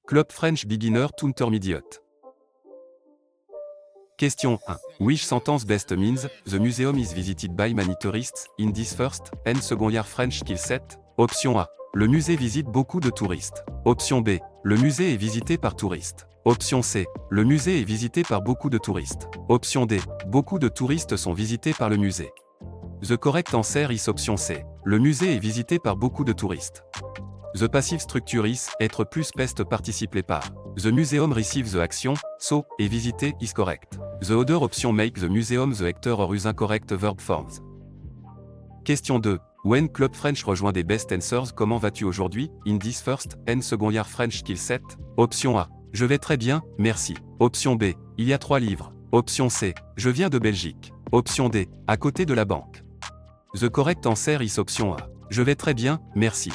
Club French Beginner to Intermediate. Question 1. Which sentence best means, the museum is visited by many tourists, in this first, and second year French skill set? Option A. Le musée visite beaucoup de touristes. Option B. Le musée est visité par touristes. Option C. Le musée est visité par beaucoup de touristes. Option D. Beaucoup de touristes sont visités par le musée. The correct answer is option C. Le musée est visité par beaucoup de touristes. The passive structure is, être plus pest participe par. The museum receives the action, so, est visité, is correct. The other option make the museum the actor or use incorrect verb forms. Question 2. When Club French rejoint des best answers, comment vas-tu aujourd'hui, in this first, and second year French skill set? Option A. Je vais très bien, merci. Option B. Il y a 3 livres. Option C. Je viens de Belgique. Option D. À côté de la banque. The correct answer is option A. Je vais très bien, merci.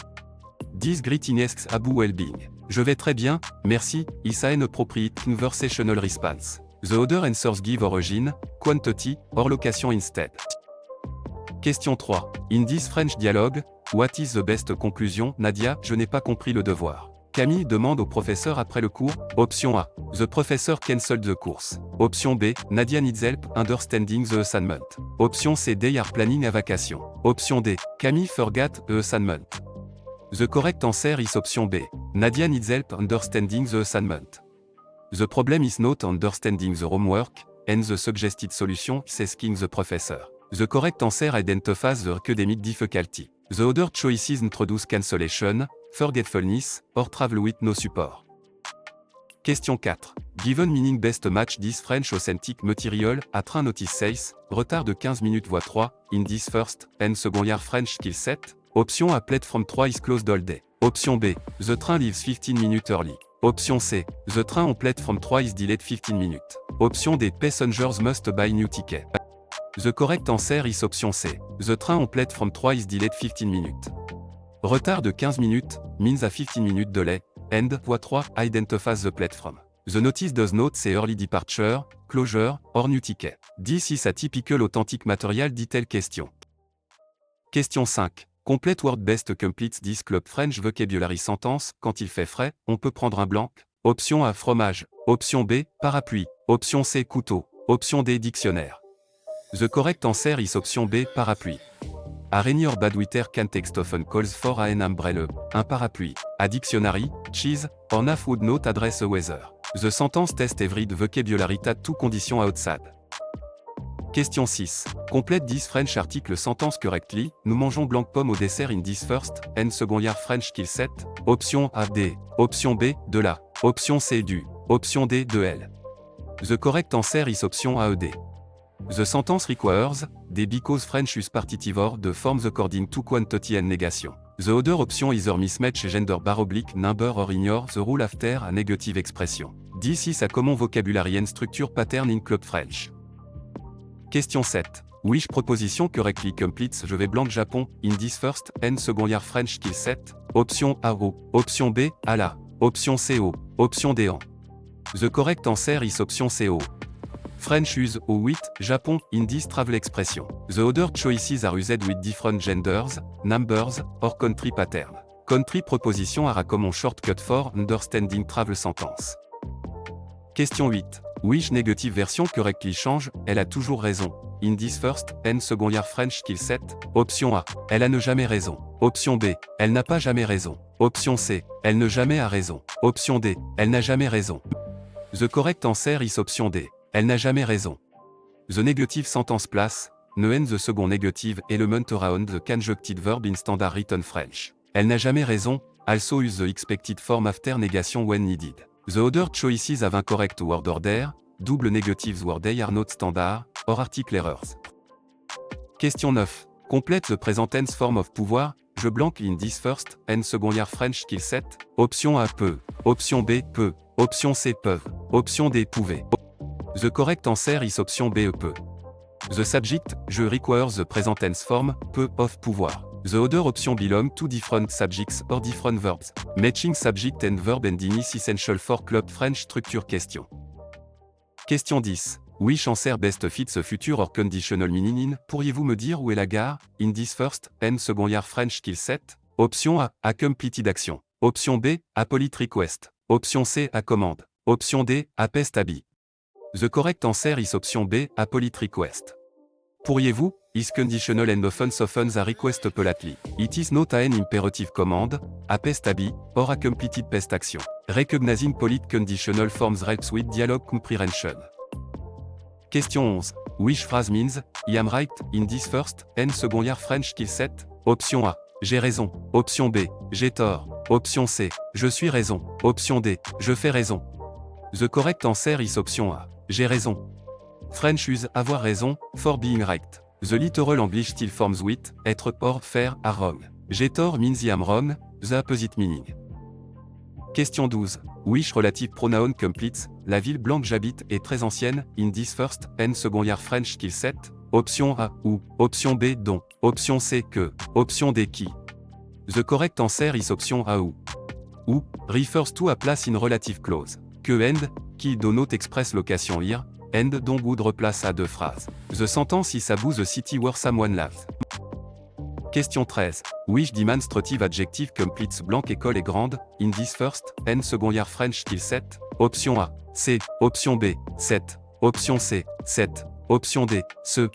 This greetings Abu well-being. Je vais très bien, merci, is an appropriate conversational response. The other answers give origin, quantity, or location instead. Question 3. In this French dialogue, what is the best conclusion? Nadia, je n'ai pas compris le devoir. Camille demande au professeur après le cours. Option A. The professor cancelled the course. Option B. Nadia needs help understanding the assignment. Option C. They are planning a vacation. Option D. Camille forgot the assignment. The correct answer is option B. Nadia needs help understanding the assignment. The problem is not understanding the homework, and the suggested solution is asking the professor. The correct answer identifies the academic difficulty. The other choices introduce cancellation, forgetfulness, or travel with no support. Question 4. Given meaning best match this French authentic material, à train notice says, retard de 15 minutes voie 3, in this first, and second year French skill set? Option A. Platform 3 is closed all day. Option B. The train leaves 15 minutes early. Option C. The train on platform 3 is delayed 15 minutes. Option D. Passengers must buy new ticket. The correct answer is option C. The train on platform 3 is delayed 15 minutes. Retard de 15 minutes, means a 15 minutes delay, and, voie 3, identifies the platform. The notice does not say early departure, closure, or new ticket. This is a typical authentic material detail question. Question 5. Complete word best completes this Club French vocabulary sentence. Quand il fait frais, on peut prendre un blanc. Option A. Fromage. Option B. Parapluie. Option C. Couteau. Option D. Dictionnaire. The correct answer is option B. Parapluie. A rainy or bad weather can text often calls for an umbrella. Un parapluie. A dictionary, cheese, or naf would not address the weather. The sentence test every vocabulary at two conditions outside. Question 6. Complète this French article sentence correctly. Nous mangeons blanc pomme au dessert in this first, and second year French skill set. Option A, D. Option B, de la. Option C, du. Option D, de elle. The correct answer is option A, D. The sentence requires, D because French use partitive or the forms according to quantity and negation. The other option either mismatch gender bar oblique number or ignore the rule after a negative expression. This is a common vocabulary and structure pattern in Club French. Question 7. Which proposition correctly completes je vais blanc Japon, in this first, and second year French skill set? Option A au. Option B, à la. Option C au. Option D en. The correct answer is option C au. French use au with, Japon, in this travel expression. The other choices are used with different genders, numbers, or country pattern. Country proposition are a common shortcut for understanding travel sentence. Question 8. Which negative version correctly change, elle a toujours raison, in this first, and second year French skill set? Option A, elle a ne jamais raison. Option B, elle n'a pas jamais raison. Option C, elle ne jamais a raison. Option D, elle n'a jamais raison. The correct answer is option D, elle n'a jamais raison. The negative sentence place, ne and the second negative element around the conjuncted verb in standard written French. Elle n'a jamais raison, also use the expected form after negation when needed. The other choices have incorrect word order, double negatives word they are not standard, or article errors. Question 9. Complète the present tense form of pouvoir, je blank in this first, and second year French skill set? Option A peut. Option B peut. Option C peuvent. Option D pouvait. The correct answer is option B peut. The subject, je requires the present tense form, peut of pouvoir. The other option belong to different subjects or different verbs. Matching subject and verb ending is essential for Club French structure question. Question 10. Which answer best fits a future or conditional meaning in? Pourriez-vous me dire où est la gare? In this first, and second year French skill set? Option A completed action. Option B, Appellate Request. Option C, à commande. Option D, Appest Tabi. The correct answer is option B, Appellate Request. Pourriez-vous, is conditional and often softens a request politely. It is not an imperative command, a pest abi, or a completed pest action. Recognizing polite conditional forms helps with dialogue comprehension. Question 11. Which phrase means, I am right, in this first, and second year French skill set? Option A. J'ai raison. Option B. J'ai tort. Option C. Je suis raison. Option D. Je fais raison. The correct answer is option A. J'ai raison. French use avoir raison, for being right. The literal English still forms with, être or faire are wrong. J'ai tort means I am wrong, the opposite meaning. Question 12. Which relative pronoun completes, la ville blanche j'habite est très ancienne, in this first and second year French skill set? Option A, ou, option B, dont, option C, que, option D, qui. The correct answer is option A, ou. Ou, refers to a place in relative clause. Que and, qui denote express location here, and dont would replace à deux phrases. The sentence is about the city where someone lives. Question 13. Which demonstrative adjective completes blanc école est grande, in this first and second year French skill set? Option A, C. Option B, 7. Option C, 7. Option D, ce.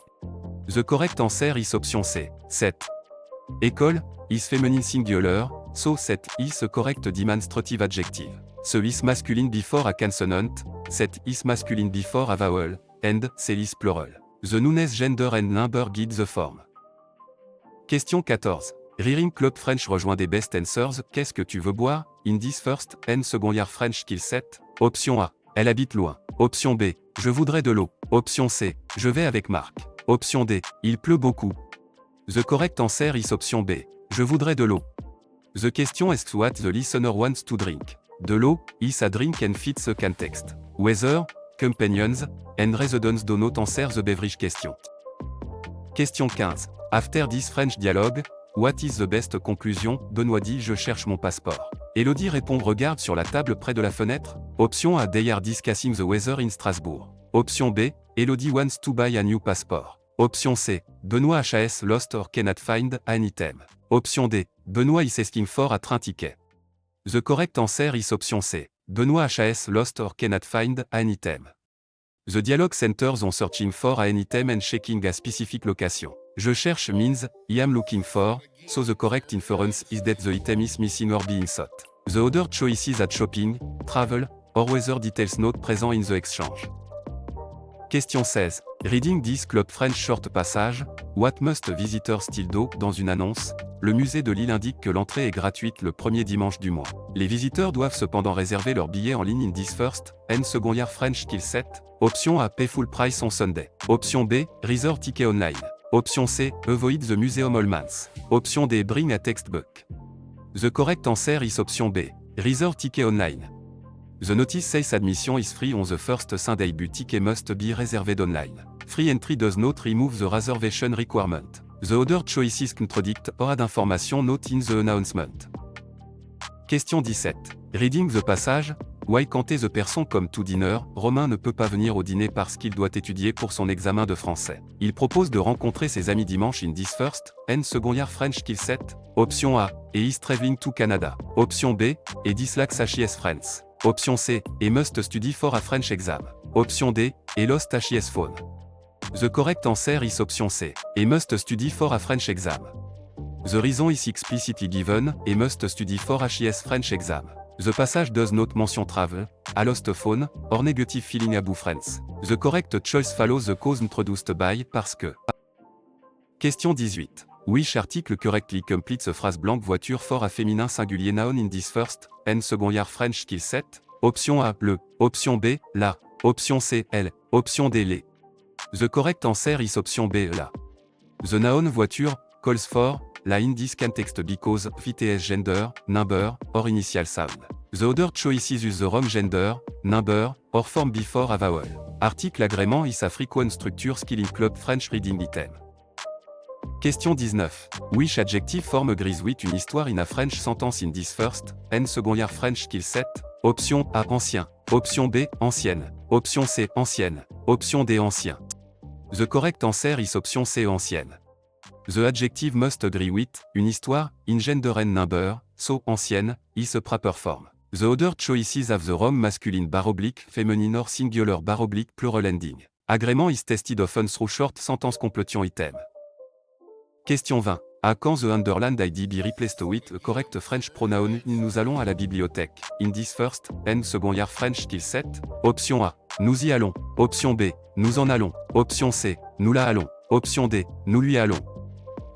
The correct answer is option C, 7. École, is feminine singular, so 7 is a correct demonstrative adjective. Ce is masculine before a consonant, 7 is masculine before a vowel, and C is plural. The nouns gender and number guide the form. Question 14. Reading Club French rejoint des best answers. Qu'est-ce que tu veux boire? In this first and second year French skill set? Option A. Elle habite loin. Option B. Je voudrais de l'eau. Option C. Je vais avec Marc. Option D. Il pleut beaucoup. The correct answer is option B. Je voudrais de l'eau. The question asks what the listener wants to drink. De l'eau, is a drink and fits the context. Weather, companions, and residents do not answer the beverage question. Question 15. After this French dialogue, what is the best conclusion? Benoît dit je cherche mon passeport. Elodie répond regarde sur la table près de la fenêtre. Option A they are discussing the weather in Strasbourg. Option B, Elodie wants to buy a new passport. Option C, Benoît HAS lost or cannot find an item. Option D, Benoît is asking for a train ticket. The correct answer is option C. Benoît HAS lost or cannot find an item. The dialogue centers on searching for an item and checking a specific location. Je cherche means, I am looking for, so the correct inference is that the item is missing or being sought. The other choices are shopping, travel, or weather details not present in the exchange. Question 16. Reading this Club French short passage, what must visitors still do? Dans une annonce, le musée de Lille indique que l'entrée est gratuite le premier dimanche du mois. Les visiteurs doivent cependant réserver leur billet en ligne in this first and second year French skill set. Option A, pay full price on Sunday. Option B, reserve ticket online. Option C, avoid the museum all months. Option D, bring a textbook. The correct answer is option B, reserve ticket online. The notice says admission is free on the first Sunday but ticket must be reserved online. Free entry does not remove the reservation requirement. The other choices contradict or add information not in the announcement. Question 17. Reading the passage, why can't the person come to dinner? Romain ne peut pas venir au dîner parce qu'il doit étudier pour son examen de français. Il propose de rencontrer ses amis dimanche in this first and second year French skill set. Option A, et is traveling to Canada. Option B, et dyslacks HIS friends. Option C, et must study for a French exam. Option D, et lost HIS phone. The correct answer is option C, et must study for a French exam. The reason is explicitly given, et must study for HIS French exam. The passage does not mention travel, a lost phone, or negative feeling about friends. The correct choice follows the cause introduced by, parce que. Question 18. Which article correctly completes a phrase blank voiture for a féminin singulier noun in this first and second year French skill set? Option A, le. Option B, la. Option C, elle. Option D, les. The correct answer is option B, la. The noun voiture calls for la in this context because VTS gender, number, or initial sound. The other choices use the wrong gender, number, or form before a vowel. Article agrément is a frequent structure skill in Club French reading item. Question 19. Which adjective form agrees with une histoire in a French sentence in this first and second year French skill set? Option A, ancien. Option B, ancienne. Option C, ancienne. Option D, ancien. The correct answer is option C, ancienne. The adjective must agree with, une histoire, ingender number, so ancienne, is a proper form. The other choices have the wrong masculine / feminine or singular / plural ending. Agreement is tested often through short sentence completion item. Question 20. À quand the underlined ID be replaced with a correct French pronoun? Nous allons à la bibliothèque. In this first, and second year French skill set. Option A. Nous y allons. Option B. Nous en allons. Option C. Nous la allons. Option D. Nous lui allons.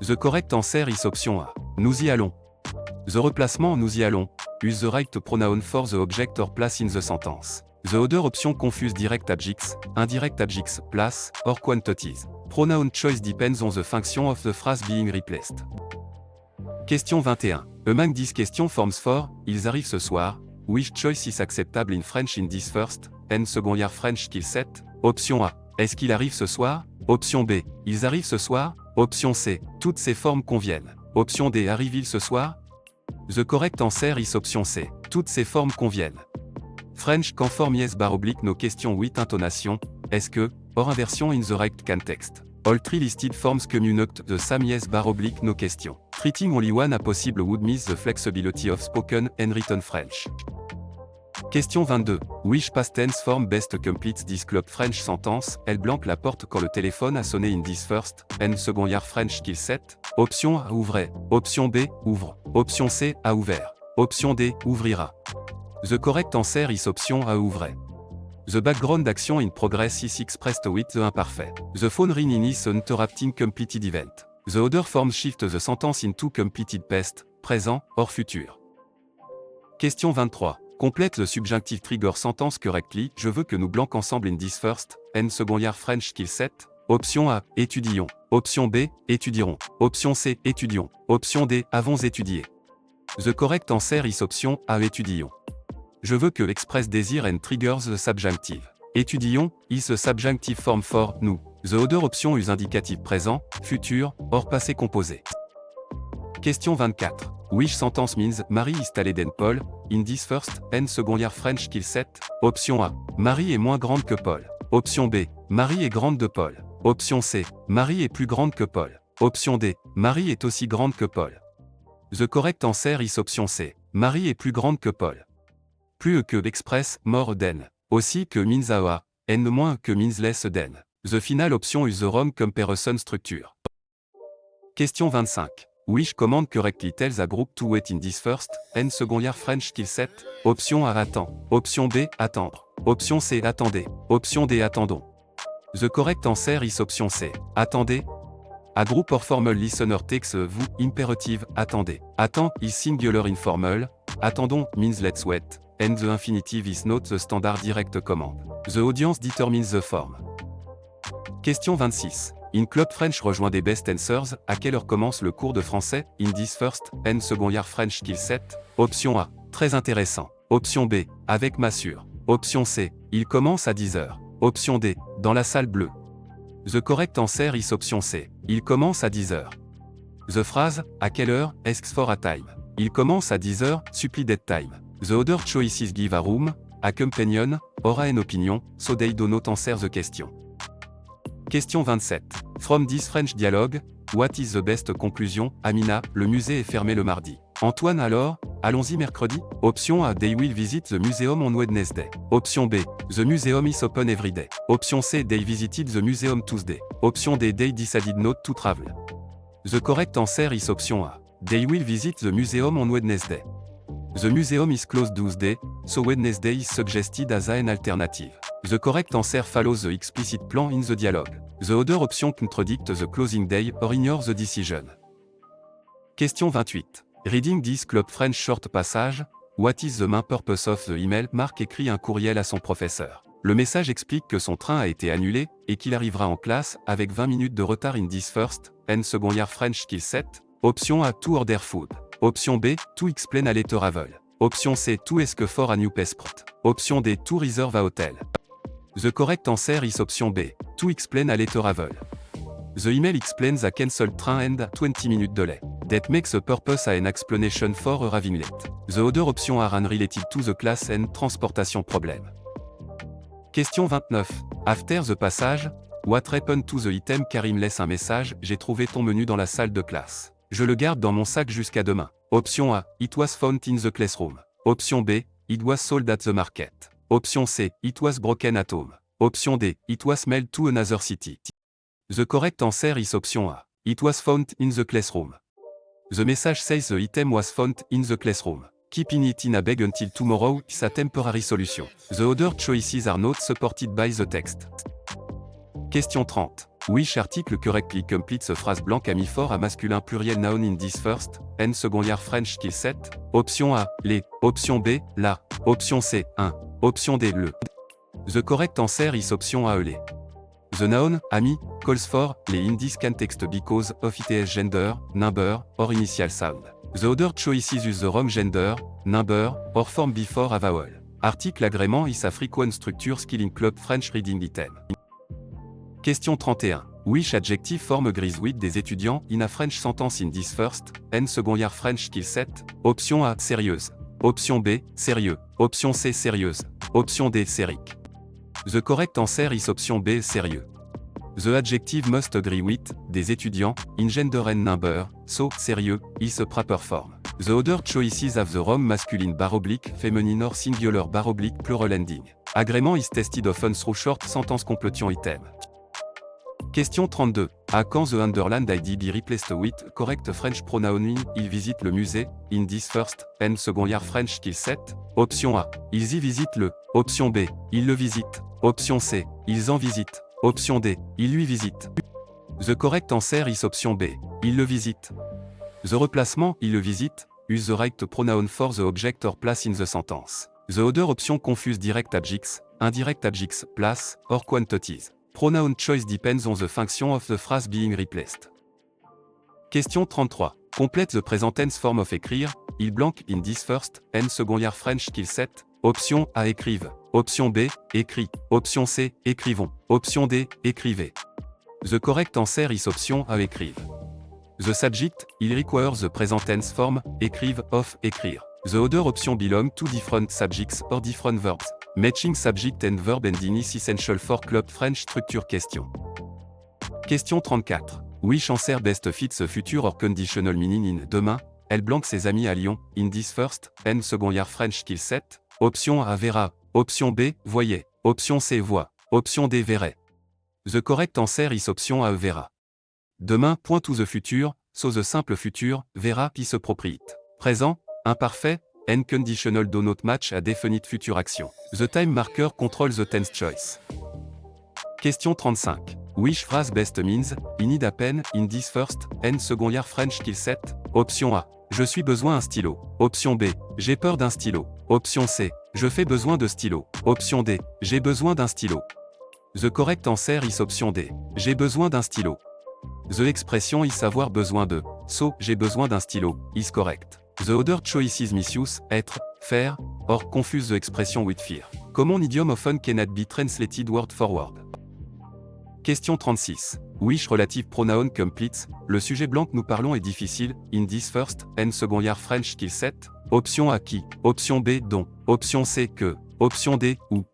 The correct answer is option A. Nous y allons. The replacement nous y allons use the right pronoun for the object or place in the sentence. The other option confuse direct objects, indirect objects, place, or quantities. Pronoun choice depends on the function of the phrase being replaced. Question 21. Among these question forms for, ils arrivent ce soir, which choice is acceptable in French in this first, and second year French skill set? Option A. Est-ce qu'il arrive ce soir? Option B. Ils arrivent ce soir? Option C. Toutes ces formes conviennent. Option D. Arrive-t-il ce soir? The correct answer is option C. Toutes ces formes conviennent. French conform yes / no question with intonation. Est-ce que, or inversion in the right context. All three listed forms communicate the same yes / no question. Treating only one a possible would miss the flexibility of spoken and written French. Question 22. Which past tense form best completes this club French sentence? Elle blanque la porte quand le téléphone a sonné in this first, and second year French skill set. Option A. Ouvrait. Option B. Ouvre. Option C. A ouvert. Option D. Ouvrira. The correct answer is option A. Ouvrait. The background action in progress is expressed with the imperfect. The phone ringing is an interrupting completed event. The other forms shift the sentence into completed past, présent, or futur. Question 23. Complète the subjunctive trigger sentence correctly. Je veux que nous blancs ensemble in this first, and second year French skill set. Option A. Étudions. Option B. Étudierons. Option C. Étudions. Option D. Avons étudié. The correct answer is option A. Étudions. Je veux que express desire and triggers the subjunctive. Étudions is the subjunctive form for nous. The other option is indicatif présent, futur, or passé composé. Question 24. Which sentence means Marie is taller than Paul, in this first, and second year French skill set? Option A. Marie est moins grande que Paul. Option B. Marie est grande de Paul. Option C. Marie est plus grande que Paul. Option D. Marie est aussi grande que Paul. The correct answer is option C. Marie est plus grande que Paul. Plus que express, more than. Aussi que means a, and moins que means less than. The final option is the wrong comparison structure. Question 25. Which command correctly tells a group to wait in this first, and second year French skill set? Option A. Attends. Option B. Attendre. Option C. Attendez. Option D. Attendons. The correct answer is option C. Attendez. A group or formal listener takes a vous, imperative, attendez. Attends is singular informal. Attendons means let's wait, and the infinitive is not the standard direct command. The audience determines the form. Question 26. In Club French rejoint des best answers. À quelle heure commence le cours de français? In this first, and second year French skill set. Option A. Très intéressant. Option B. Avec Massure. Option C. Il commence à 10h. Option D. Dans la salle bleue. The correct answer is option C. Il commence à 10h. The phrase, à quelle heure, asks for a time. Il commence à 10h, supplie that time. The other choices give a room, a companion, or an opinion, so they do not answer the question. Question 27. From this French dialogue, what is the best conclusion? Amina, le musée est fermé le mardi. Antoine alors, allons-y mercredi? Option A. They will visit the museum on Wednesday. Option B. The museum is open every day. Option C. They visited the museum Tuesday. Option D. They decided not to travel. The correct answer is option A. They will visit the museum on Wednesday. The museum is closed Tuesday, so Wednesday is suggested as an alternative. The correct answer follows the explicit plan in the dialogue. The other option contradict the closing day or ignore the decision. Question 28. Reading this Club French short passage, what is the main purpose of the email? Marc écrit un courriel à son professeur. Le message explique que son train a été annulé et qu'il arrivera en classe avec 20 minutes de retard in this first, and second year French skill set. Option A. To order food. Option B. To explain a letter travel. Option C. To ask for a new passport. Option D. To reserve a hotel. The correct answer is option B. To explain a letter travel. The email explains a cancelled train and 20 minute delay. That makes a purpose an explanation for arriving late. The other option are unrelated to the class and transportation problem. Question 29. After the passage, What happened to the item? Karim laisse un message, j'ai trouvé ton menu dans la salle de classe. Je le garde dans mon sac jusqu'à demain. Option A, it was found in the classroom. Option B, it was sold at the market. Option C, it was broken at home. Option D, it was mailed to another city. The correct answer is option A. It was found in the classroom. The message says the item was found in the classroom. Keeping it in a bag until tomorrow is a temporary solution. The other choices are not supported by the text. Question 30. Which article correctly completes a phrase blanche à mi-fort à masculin pluriel noun in this first and second year French skill set? Option A, les. Option B, la. Option C, un. Option D, le. The correct answer is option A, les. The noun, ami, calls for, les in this context because of its gender, number, or initial sound. The other choices use the wrong gender, number, or form before a vowel. Article agrément is a frequent structure skill in club French reading item. Question 31. Which adjective forme grise with des étudiants in a French sentence in this first and second year French skill set? Option A, sérieuse. Option B, sérieux. Option C, sérieuse. Option D, sérique. The correct answer is option B, sérieux. The adjective must agree with, des étudiants, in gender and number, so, sérieux, is a proper form. The other choices have the wrong masculine bar oblique, feminine or singular bar oblique plural ending. Agrément is tested often through short sentence completion item. Question 32. À quand the underlined ID be replaced with correct French pronoun in il visite le musée, in this first and second year French skill set? Option A. Ils y visitent le. Option B. Ils le visitent. Option C. Ils en visitent. Option D. Ils lui visitent. The correct answer is option B. Ils le visitent. The replacement, il le visite, use the right pronoun for the object or place in the sentence. The other option confuse direct adjectives, indirect adjectives, place, or quantities. Pronoun choice depends on the function of the phrase being replaced. Question 33. Complete the present tense form of écrire, il blank in this first and second year French skill set. Option A, écrive. Option B, écrit. Option C, écrivons. Option D, écrivez. The correct answer is option A, écrive. The subject, il requires the present tense form, écrive, of, écrire. The other option belong to different subjects or different verbs. Matching subject and verb ending is essential for club French structure question. Question 34. Which answer best fits the future or conditional meaning in demain? Elle blanque ses amis à Lyon, in this first and second year French skill set. Option A, verra. Option B, voyait. Option C, voit. Option D, verrait. The correct answer is option A, verra. Demain, point to the future, so the simple future, verra is appropriate. Présent, imparfait, and conditional do not match a definite future action. The time marker controls the tense choice. Question 35. Which phrase best means, I need a pen, in this first, and second year French skill set? Option A. Je suis besoin d'un stylo. Option B. J'ai peur d'un stylo. Option C. Je fais besoin de stylo. Option D. J'ai besoin d'un stylo. The correct answer is option D. J'ai besoin d'un stylo. The expression is avoir besoin de. So, j'ai besoin d'un stylo, is correct. The other choices misuse, être, faire, or confuse the expression with fear. Common idiom often cannot be translated word for word. Question 36. Which relative pronoun completes, le sujet blanc que nous parlons est difficile, in this first and second year French skill set? Option A, qui. Option B, dont. Option C, que. Option D, où.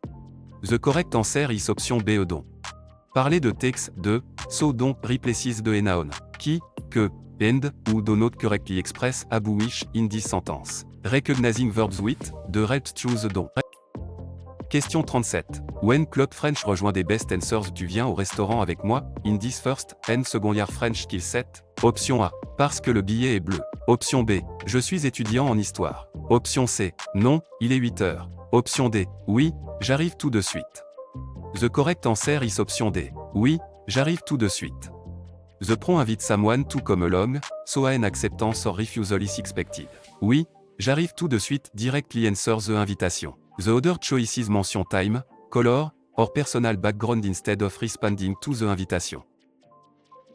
The correct answer is option B, dont. Parler de takes, de, so dont, replaces de noun. Qui, que, and, ou do not correctly express abu wish in this sentence. Recognizing verbs with, de helps choose dont. Question 37. When Club French rejoint des best answers, tu viens au restaurant avec moi, in this first and second year French skill set? Option A. Parce que le billet est bleu. Option B. Je suis étudiant en histoire. Option C. Non, il est 8 heures. Option D. Oui, j'arrive tout de suite. The correct answer is option D. Oui, j'arrive tout de suite. The pro invite someone to come along, so an acceptance or refusal is expected. Oui, j'arrive tout de suite directly answer the invitation. The other choices mention time, color, or personal background instead of responding to the invitation.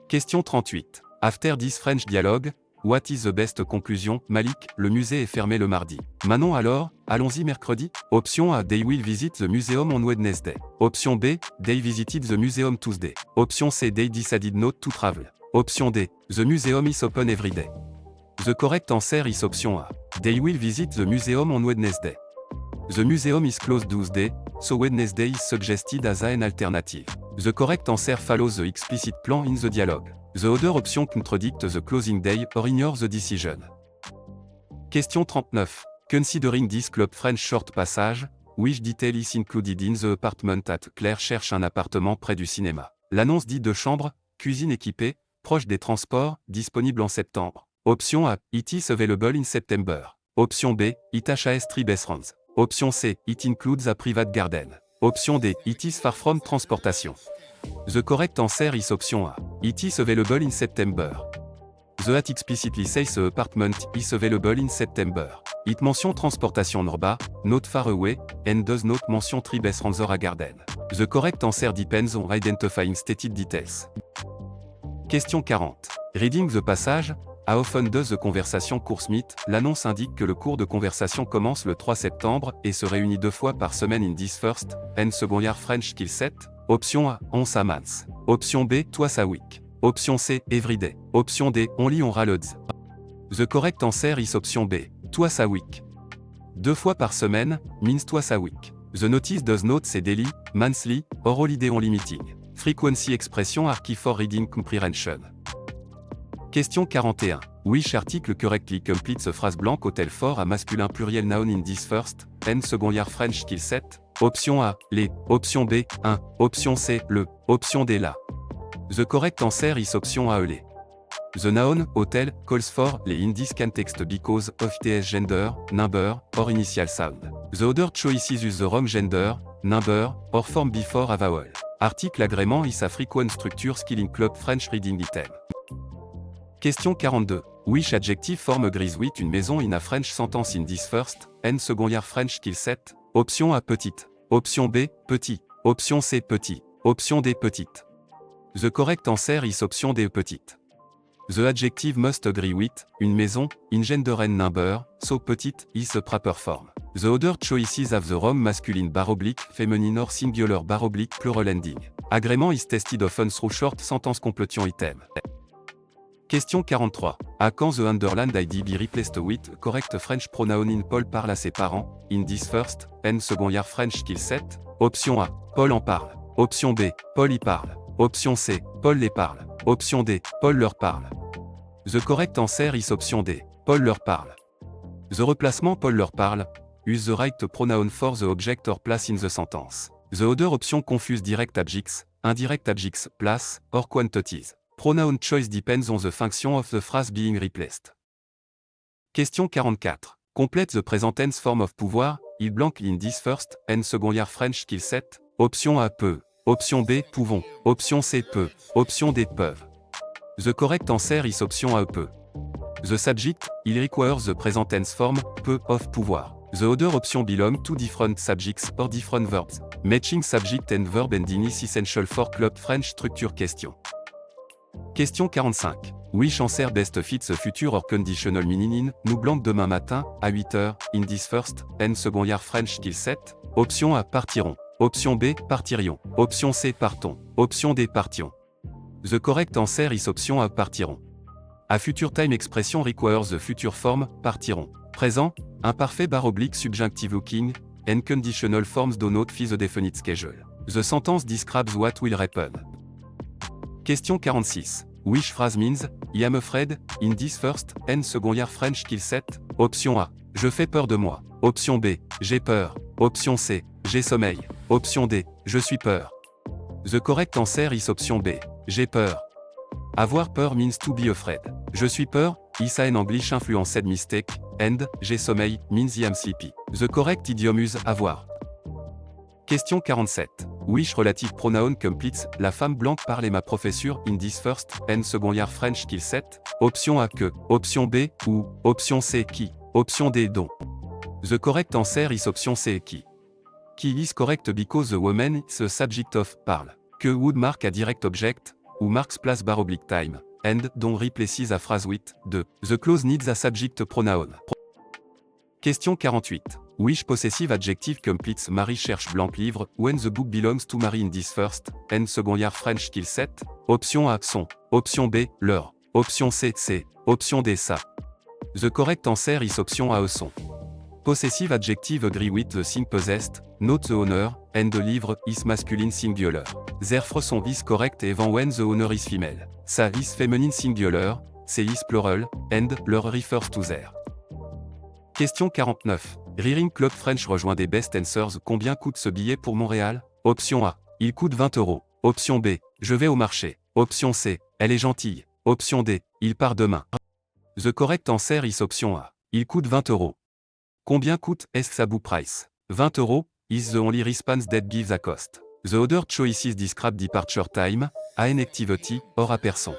Question 38. After this French dialogue, what is the best conclusion? Malik, le musée est fermé le mardi. Manon alors, allons-y mercredi? Option A, they will visit the museum on Wednesday. Option B, they visited the museum Tuesday. Option C, they decided not to travel. Option D, the museum is open every day. The correct answer is option A. They will visit the museum on Wednesday. The museum is closed Tuesday, so Wednesday is suggested as an alternative. The correct answer follows the explicit plan in the dialogue. The other option contradict the closing day or ignore the decision. Question 39. Considering this club French short passage, which detail is included in the apartment at Claire cherche un appartement près du cinéma. L'annonce dit 2 chambres, cuisine équipée, proche des transports, disponible en septembre. Option A. It is available in September. Option B. It has 3 bedrooms. Option C. It includes a private garden. Option D. It is far from transportation. The correct answer is option A. It is available in September. The at explicitly says the apartment is available in September. It mention transportation norba, not far away, and does not mention 3 bedrooms or a garden. The correct answer depends on identifying stated details. Question 40. Reading the passage, how often does the conversation course meet? L'annonce indique que le cours de conversation commence le 3 septembre et se réunit 2 fois par semaine in this first and second year French skill set. Option A, once a month. Option B, twice a week. Option C, every day. Option D, only on loads. The correct answer is option B, twice a week. 2 fois par semaine means twice a week. The notice does not say daily, monthly, or holiday only meeting. Frequency expression are key for reading comprehension. Question 41. Which article correctly completes a phrase blanche hôtel fort à masculin pluriel noun in this first and second year French skill set? Option A, les. Option B, 1. Option C, le. Option D, la. The correct answer is option A, les. The noun, hotel, calls for, les in this context because of its gender, number, or initial sound. The other choices use the wrong gender, number, or form before a vowel. Article agrément is a frequent structure skill in club French reading item. Question 42. Which adjective form agrees with une maison in a French sentence in this first and second year French skill set? Option A, petite. Option B, petit. Option C, petit. Option D, petite. The correct answer is option D, petite. The adjective must agree with, une maison, in gender and number, so petite, is a proper form. The other choices have the wrong masculine / feminine or singular / plural ending. Agrément is tested often through short sentence completion item. Question 43. À quand the underlined ID be replaced with correct French pronoun in Paul parle à ses parents, in this first and second year French skill set? Option A. Paul en parle. Option B. Paul y parle. Option C. Paul les parle. Option D. Paul leur parle. The correct answer is option D. Paul leur parle. The replacement Paul leur parle use the right pronoun for the object or place in the sentence. The other option confuse direct objects, indirect objects, place, or quantities. Pronoun choice depends on the function of the phrase being replaced. Question 44. Complete the present tense form of pouvoir, il blank in this first and second year French skill set. Option A, peut. Option B, pouvons. Option C, peut. Option D, peuvent. The correct answer is option A, peut. The subject, il requires the present tense form, peut, of pouvoir. The other option belong to different subjects or different verbs. Matching subject and verb ending is essential for club French structure question. Question 45. Which answer best fits the future or conditional meaning in, nous blanc demain matin, à 8h, in this first and second year French skill set? Option A, partiront. Option B, partirions. Option C, partons. Option D, partions. The correct answer is option A, partiront. A future time expression requires the future form, partiront. Présent, imparfait / subjunctive looking, and conditional forms do not fit the definite schedule. The sentence describes what will happen. Question 46. Which phrase means, I am afraid, in this first and second year French skill set? Option A. Je fais peur de moi. Option B. J'ai peur. Option C. J'ai sommeil. Option D. Je suis peur. The correct answer is option B. J'ai peur. Avoir peur means to be afraid. Je suis peur, is an English influenced mistake, and, j'ai sommeil, means I am sleepy. The correct idiom is avoir. Question 47. Which relative pronoun completes, la femme blanche parle et ma professure, in this first and second year French skill set? Option A, que. Option B, ou. Option C, qui. Option D, dont. The correct answer is option C, qui. Qui is correct because the woman is the subject of, parle. Que would mark a direct object, ou marks place / time, and, dont replaces a phrase with, de. The clause needs a subject pronoun. Question 48. Which possessive adjective completes Marie cherche blanc livre, when the book belongs to Marie in this first and second year French skill set? Option A, son. Option B, leur. Option C, c'est. Option D, ça. The correct answer is option A, son. Possessive adjective agree with the thing possessed, note the owner, and the livre is masculine singular. Therefore son is correct even when the owner is female. Sa is feminine singular, se is plural, and leur refers to their. Question 49. Reading Club French rejoint des best answers. Combien coûte ce billet pour Montréal? Option A. Il coûte 20 €. Option B. Je vais au marché. Option C. Elle est gentille. Option D. Il part demain. The correct answer is option A. Il coûte 20 €. Combien coûte Sabu price? 20 € is the only response that gives a cost. The other choices describe departure time, an activity, or a person.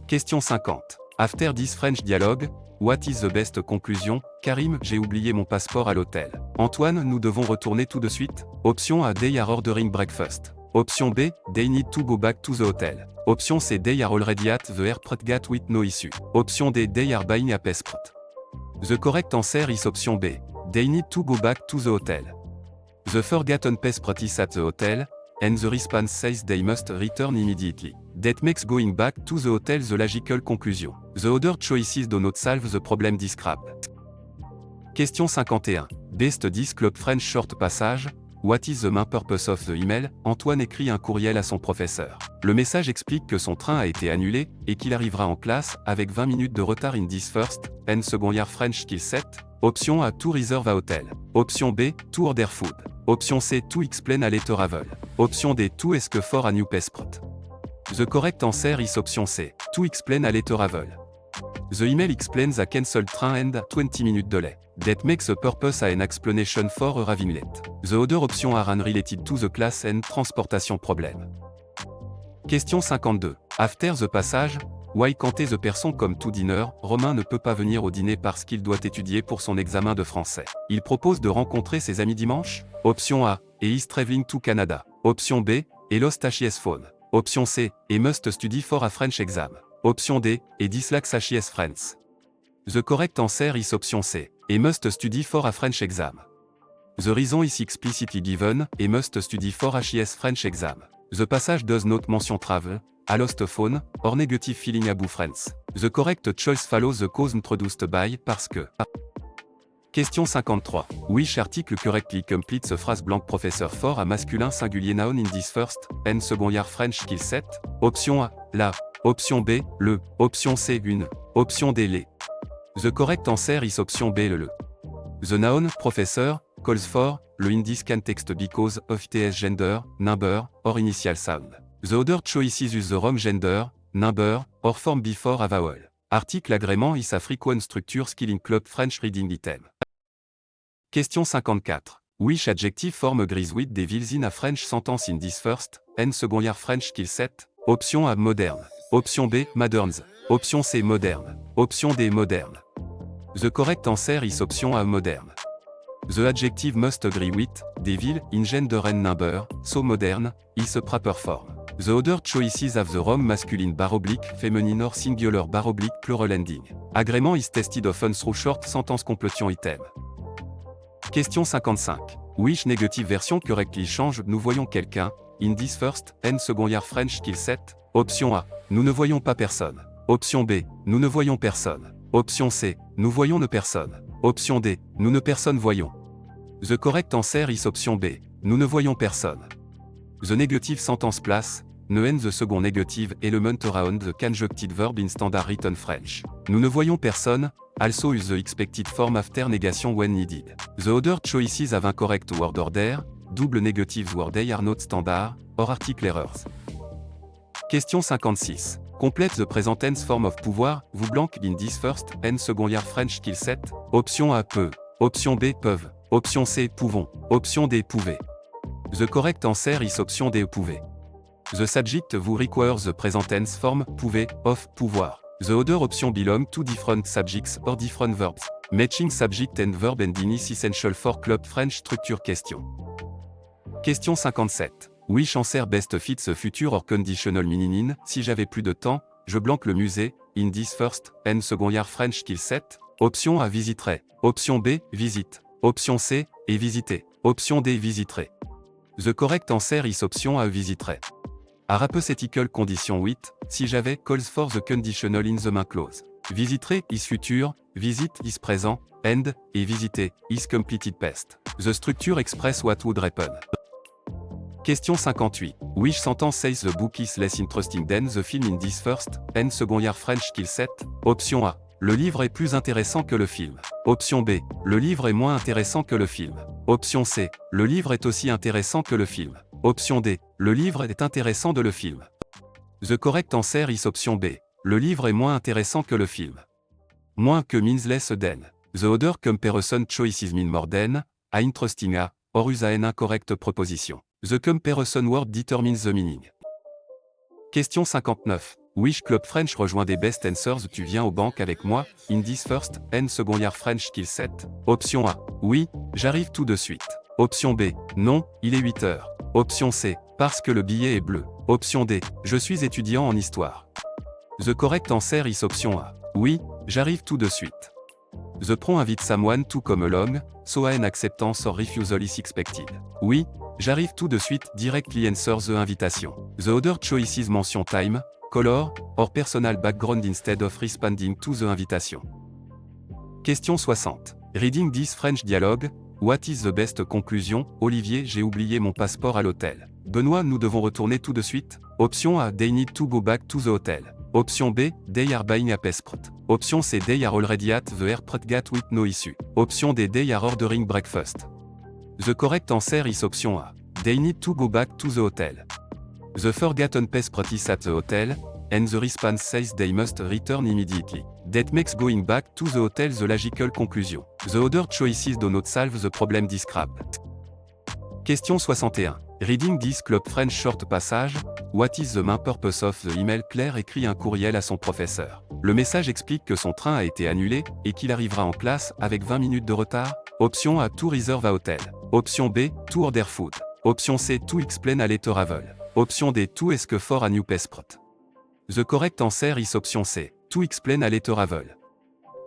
Question 50. After this French dialogue, what is the best conclusion? Karim, j'ai oublié mon passeport à l'hôtel. Antoine, nous devons retourner tout de suite. Option A, they are ordering breakfast. Option B, they need to go back to the hotel. Option C, they are already at the airport gate with no issue. Option D, they are buying a passport. The correct answer is option B. They need to go back to the hotel. The forgotten passport is at the hotel, and the response says they must return immediately. That makes going back to the hotel the logical conclusion. The other choices do not solve the problem described. Question 51. Best 10 Club French short passage. What is the main purpose of the email? Antoine écrit un courriel à son professeur. Le message explique que son train a été annulé et qu'il arrivera en classe avec 20 minutes de retard in this first and second year French skill set. Option A, to reserve a hotel. Option B, to order food. Option C, to explain a letter travel. Option D, to ask for a new passport. The correct answer is option C, to explain a letter travel. The email explains a cancelled train and 20 minute delay. That makes a purpose an explanation for arriving late. The other options are unrelated to the class and transportation problem. Question 52. After the passage, why can't the person come to dinner? Romain ne peut pas venir au dîner parce qu'il doit étudier pour son examen de français. Il propose de rencontrer ses amis dimanche? Option A, he is traveling to Canada. Option B, he lost his phone. Option C, he must study for a French exam. Option D, he dislikes his friends. The correct answer is option C, he must study for a French exam. The reason is explicitly given, he must study for his French exam. The passage does not mention travel, a lost phone, or negative feeling about friends. The correct choice follows the cause introduced by parce que. Question 53. Which article correctly completes the phrase blank professeur for a masculin singulier noun in this first and second year French skill set? Option A, la. Option B, le. Option C, une. Option D, les. The correct answer is option B, le. The noun, professeur, calls for, le in this context because of its gender, number, or initial sound. The other choices use the wrong gender, number, or form before a vowel. Article agrément is a frequent structure skill in club French reading item. Question 54. Which adjective form agrees with the vowels in a French sentence in this first and second year French skill set? Option A, moderne. Option B, moderns. Option C, moderne. Option D, moderne. The correct answer is option A, moderne. The adjective must agree with, devil, in gender and number, so modern, is a proper form. The other choices have the wrong masculine bar oblique, feminine or singular bar oblique plural ending. Agrément is tested often through short sentence completion item. Question 55. Which negative version correctly change nous voyons quelqu'un, in this first and second year French skill set? Option A. Nous ne voyons pas personne. Option B. Nous ne voyons personne. Option C. Nous voyons ne personne. Option D. Nous ne personne voyons. The correct answer is option B. Nous ne voyons personne. The negative sentence place, ne and the second negative element around the conjuncted verb in standard written French. Nous ne voyons personne, also use the expected form after negation when needed. The other choices have incorrect word order, double negative word are not standard, or article errors. Question 56. Complete the present tense form of pouvoir, vous blank in this first and second year French skill set. Option A, peut. Option B, peuvent. Option C, pouvons. Option D, pouvez. The correct answer is option D, pouvez. The subject vous requires the present tense form, pouvez, of, pouvoir. The other option belong to different subjects or different verbs. Matching subject and verb ending is essential for club French structure question. Question 57. Which answer best fits the future or conditional meaning? Si j'avais plus de temps, je blanque le musée, in this first and second year French skill set. Option A, visiterai. Option B, visite. Option C, et visiter. Option D, visiterai. The correct answer is option A, visiterai. A hypothetical condition 8, si j'avais calls for the conditional in the main clause. Visiterai is future, visit is present, end, et visiter is completed past. The structure express what would happen. Question 58. Which sentence says the book is less interesting than the film in this first and second year French skill set? Option A. Le livre est plus intéressant que le film. Option B. Le livre est moins intéressant que le film. Option C. Le livre est aussi intéressant que le film. Option D. Le livre est intéressant de le film. The correct answer is option B. Le livre est moins intéressant que le film. Moins que means less than. The other comparison choices mean more than, a interesting a, or use an incorrect proposition. The comparison word determines the meaning. Question 59. Which club French rejoint des best answers? Tu viens aux banques avec moi, in this first and second year French skill set? Option A. Oui, j'arrive tout de suite. Option B. Non, il est 8 heures. Option C. Parce que le billet est bleu. Option D. Je suis étudiant en histoire. The correct answer is option A. Oui, j'arrive tout de suite. The prom invite someone to come along, so an acceptance or refusal is expected. Oui, j'arrive tout de suite directly answer the invitation. The other choices mention time, color, or personal background instead of responding to the invitation. Question 60. Reading this French dialogue, what is the best conclusion? Olivier, j'ai oublié mon passeport à l'hôtel. Benoît, nous devons retourner tout de suite. Option A, they need to go back to the hotel. Option B, they are buying a passport. Option C, they are already at the airport gate with no issue. Option D, they are ordering breakfast. The correct answer is option A. They need to go back to the hotel. The forgotten passport is at the hotel, and the response says they must return immediately. That makes going back to the hotel the logical conclusion. The other choices do not solve the problem described. Question 61. Reading this club French short passage, what is the main purpose of the email? Claire écrit un courriel à son professeur. Le message explique que son train a été annulé et qu'il arrivera en classe avec 20 minutes de retard. Option A, to reserve a hotel. Option B, to order food. Option C, to explain a letter travel. Option D, to ask for a new passport. The correct answer is option C, to explain a letter travel.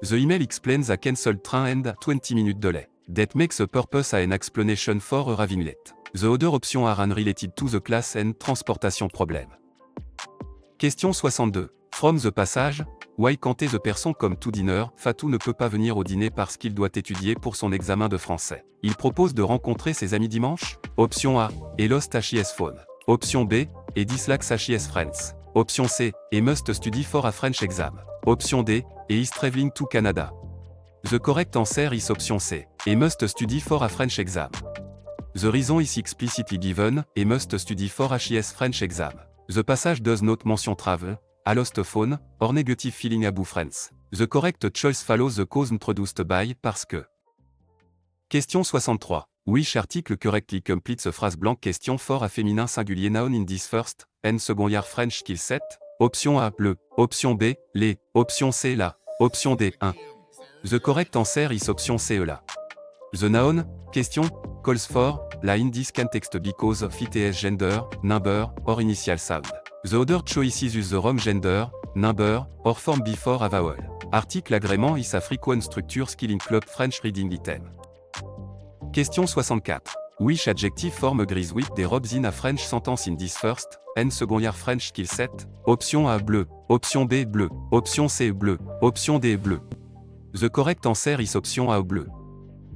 The email explains a cancelled train and 20 minute delay. That makes a purpose a an explanation for arriving late. The other options are unrelated to the class and transportation problem. Question 62. From the passage, why can't the person come to dinner? Fatou ne peut pas venir au dîner parce qu'il doit étudier pour son examen de français. Il propose de rencontrer ses amis dimanche? Option A, he lost his phone. Option B, he dislikes his friends. Option C, he must study for a French exam. Option D, he is traveling to Canada. The correct answer is option C, he must study for a French exam. The reason is explicitly given, he must study for his French exam. The passage does not mention travel, a lost phone, or negative feeling about friends. The correct choice follows the cause introduced by, parce que. Question 63. Which article correctly completes a phrase blank? Question for a féminin singulier noun in this first and second year French skill set? Option A, le. Option B, les. Option C, la. Option D, 1. The correct answer is option C, la. The noun, question, calls for, la in this context because of its gender, number, or initial sound. The other choices use the wrong gender, number, or form before a vowel. Article agrément is a frequent structure skill in club French reading item. Question 64. Which adjective form agrees with des robes in a French sentence in this first and second year French skill set? Option A, bleu. Option B, bleu. Option C, bleu. Option D, bleu. The correct answer is option A, bleu.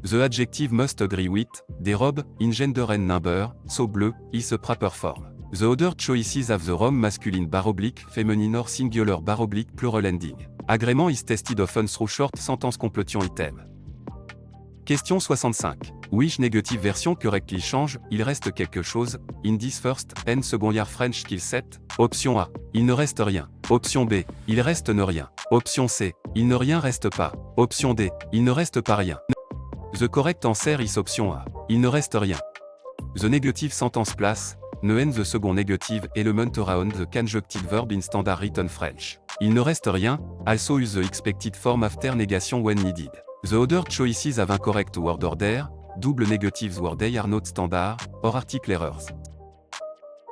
The adjective must agree with, des robes, in gender and number, so bleu, is a proper form. The other choices have the wrong masculine bar oblique, feminine or singular bar oblique plural ending. Agrément is tested often through short sentence completion item. Question 65. Which negative version correctly change, il reste quelque chose, in this first and second year French skill set? Option A, il ne reste rien. Option B, il reste ne rien. Option C, il ne rien reste pas. Option D, il ne reste pas rien. The correct answer is option A, il ne reste rien. The negative sentence place, ne and the second negative element around the conjunctive verb in standard written French. Il ne reste rien, also use the expected form after negation when needed. The other choices have incorrect word order, double negatives word they are not standard, or article errors.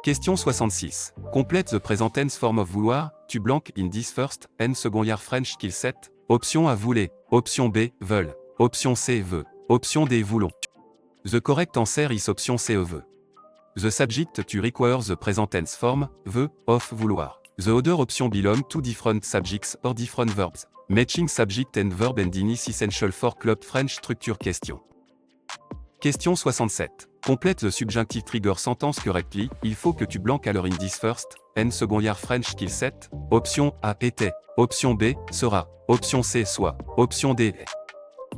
Question 66. Complete the present tense form of vouloir, tu blank in this first and second year French skill set? Option A, voulez. Option B, veulent. Option C, veut. Option D, voulons. The correct answer is option C, veut. The subject to require the present tense form, veut, of vouloir. The other option belong to different subjects or different verbs. Matching subject and verb and in is essential for club French structure question. Question 67. Complète the subjunctive trigger sentence correctly. Il faut que tu blanques à leur in this first, and second year French skill set. Option A était. Option B sera. Option C soit. Option D est.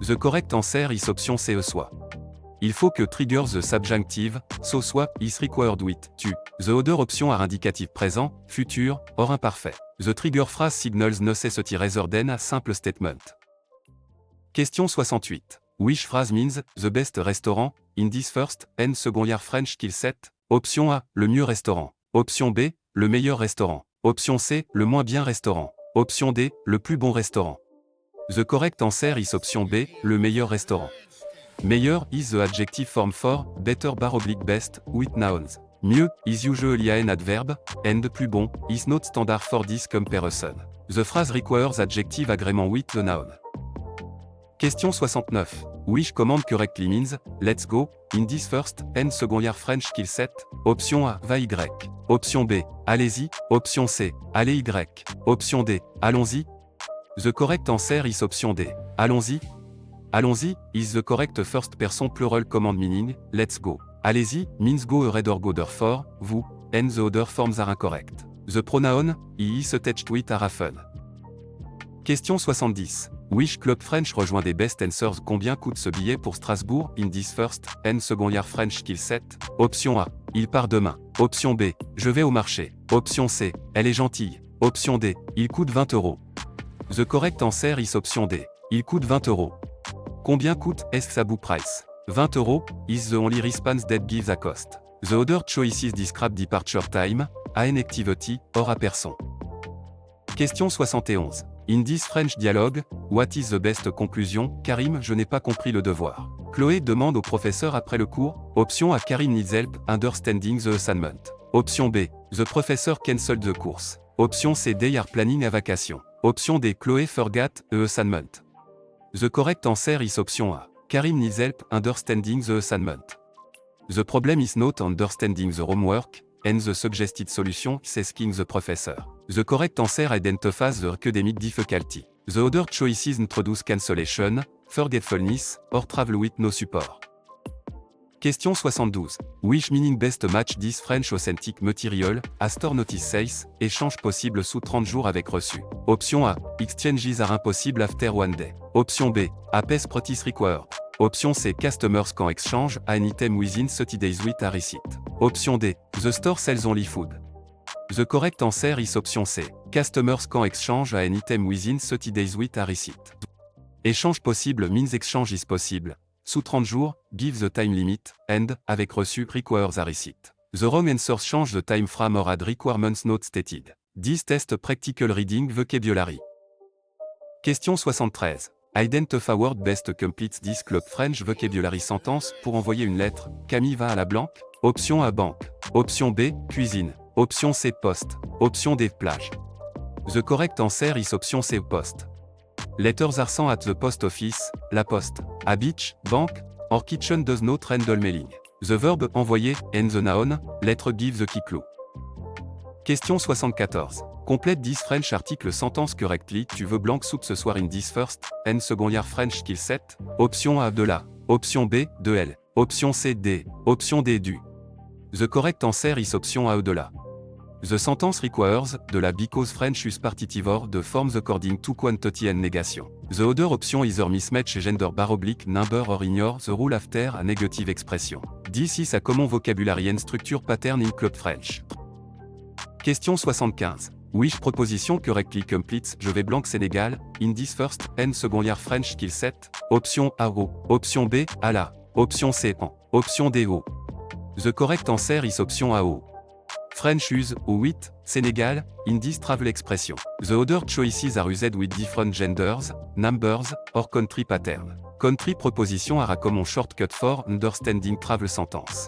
The correct answer is option C soit. Il faut que trigger the subjunctive, so soit, is required with, tu. The other option are indicatif présent, futur, or imparfait. The trigger phrase signals necessity rather than a simple statement. Question 68. Which phrase means, the best restaurant, in this first, and second year French skill set? Option A, le mieux restaurant. Option B, le meilleur restaurant. Option C, le moins bien restaurant. Option D, le plus bon restaurant. The correct answer is option B, le meilleur restaurant. Meilleur is the adjective form for, better / best, with nouns. Mieux is usually an adverb, and plus bon is not standard for this comparison. The phrase requires adjective agreement with the noun. Question 69. Which command correctly means, let's go, in this first, and second year French skill set? Option A, va Y. Option B, allez-y. Option C, allez Y. Option D, allons-y. The correct answer is option D, allons-y. Allons-y is the correct first person plural command meaning, let's go. Allez-y means go ahead or go therefore, vous, and the other forms are incorrect. The pronoun, he is attached with are often. Question 70. Which club French rejoint des best answers? Combien coûte ce billet pour Strasbourg, in this first, and second year French skill set? Option A, il part demain. Option B, je vais au marché. Option C, elle est gentille. Option D, il coûte 20 €. The correct answer is option D, il coûte 20 €. Combien coûte Sabu price? 20 € is the only response that gives a cost. The other choices describe departure time, an activity, or a person. Question 71. In this French dialogue, what is the best conclusion? Karim, je n'ai pas compris le devoir. Chloé demande au professeur après le cours. Option A, Karim needs help understanding the assignment. Option B, the professor canceled the course. Option C, they are planning a vacation. Option D, Chloé forgot the assignment. The correct answer is option A. Karim needs help understanding the assignment. The problem is not understanding the homework, and the suggested solution is asking the professor. The correct answer identifies the academic difficulty. The other choices introduce cancellation, forgetfulness, or travel with no support. Question 72. Which meaning best match this French authentic material, as store notice says, échange possible sous 30 jours avec reçu. Option A, exchanges are impossible after one day. Option B, APS practice required. Option C, customers can exchange an item within 30 days with a receipt. Option D, the store sells only food. The correct answer is option C, customers can exchange an item within 30 days with a receipt. Échange possible means exchange is possible. Sous 30 jours, give the time limit, and, avec reçu, requires a receipt. The wrong answers change the time frame or add requirements not stated. This test practical reading vocabulary. Question 73. Identify word best completes this club French vocabulary sentence. Pour envoyer une lettre, Camille va à la banque. Option A, banque. Option B, cuisine. Option C, poste. Option D, plage. The correct answer is option C, poste. Letters are sent at the post office, la poste. A beach, bank, or kitchen does not handle mailing. The verb envoyer, and the noun, lettre give the key clue. Question 74. Complète this French article sentence correctly. Tu veux blanc soupe ce soir in this first, and second year French skill set? Option A, de la. Option B, de elle. Option C, des. Option D, du. The correct answer is option A, de la. The sentence requires, de la because French use partitive or the forms according to quantity and negation. The other option either mismatch gender / number or ignore the rule after a negative expression. This is a common vocabulary and structure pattern in club French. Question 75. Which proposition correctly completes je vais blanc Sénégal, in this first, and second year French skill set? Option A, au. Option B, à la. Option C, en. Option D, au. The correct answer is option A, au. French use, ou with, Sénégal, in this travel expression. The other choices are used with different genders, numbers, or country pattern. Country proposition are a common shortcut for understanding travel sentence.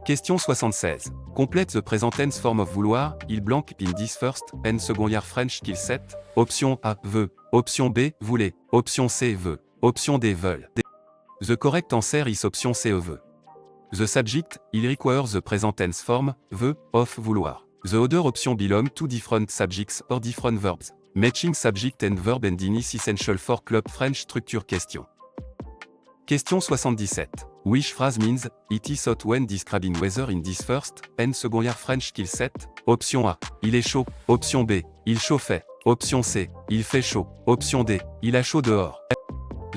Question 76. Complète the present tense form of vouloir, il blanc in this first, and second year French skill set. Option A, veut. Option B, voulait. Option C, veut. Option D, veulent. The correct answer is option C, veut. The subject, il requires the present tense form, veut, of, vouloir. The other option belong to different subjects or different verbs. Matching subject and verb ending is essential for club French structure question. Question 77. Which phrase means, it is hot when describing weather in this first and second year French skill set? Option A, il est chaud. Option B, il chauffait. Option C, il fait chaud. Option D, il a chaud dehors.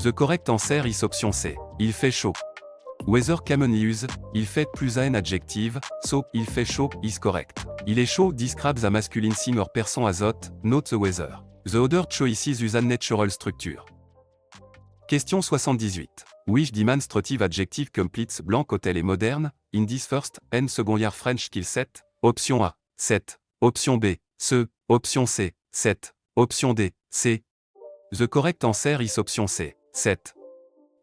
The correct answer is option C, il fait chaud. Weather commonly used, il fait plus un adjective, so, il fait chaud, is correct. Il est chaud describes a masculine thing or person as hot, not the weather. The other choices use an natural structure. Question 78. Which demonstrative adjective completes blanc hôtel et moderne, in this first and second year French skill set? Option A, set. Option B, ce. Option C, set. Option D, C. The correct answer is option C, set.